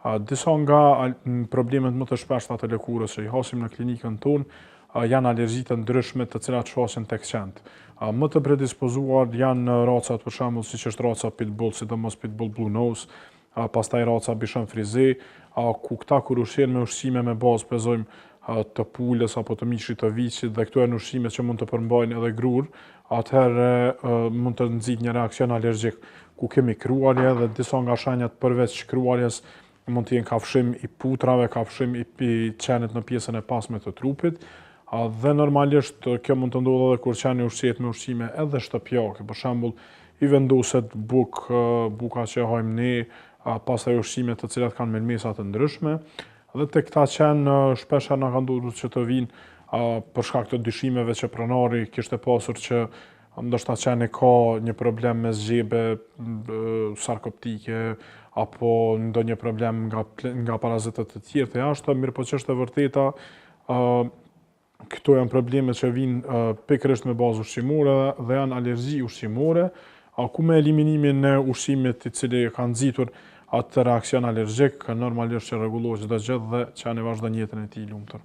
Disa nga problemet më të shpeshta të lëkurës që i hasim në klinikën tonë janë alergjitë ndryshme të cilat shfaqen tek qentë. Më të predispozuar janë racat për shembull siç është raca pitbull, sidomos pitbull blue nose, pastaj raca bichon frise, ku këta kur ushqehen me ushqime me bazë prezojmë të pulës apo të mishit të viçit dhe këto janë ushqime që mund të përmbajnë edhe grur, atëherë mund të nxit një reakcion alergjik ku kemi kruarje dhe disa nga shenjat përveç kruarjes mund të jenë kafshim i putrave, kafshim i qenit në pjesën e pasme të trupit, dhe normalisht kjo mund të ndodhë edhe kur qeni ushqehet me ushqime edhe shtëpiake, për shembull i vendoset buka që hajmë ne, pastaj ushqime të cilat kanë melmesa të ndryshme, dhe te këta qenë shpesh na ka ndodhur që të vinë për shkak të dyshimeve që pronari kishte pasur që ndoshta qeni ka një problem me zgjebe sarkoptike apo ndonjë problem nga parazitët të tjerë të jashtëm, mirë po që është e vërteta, këto janë probleme që vinë pikërisht me bazë ushqimore dhe janë alergji ushqimore, ku me eliminimin e ushqimit i cili ka nxitur atë reakcion alergjik, normalisht që rregullohet çdo gjë dhe qeni vazhdon jetën e tij lumtur.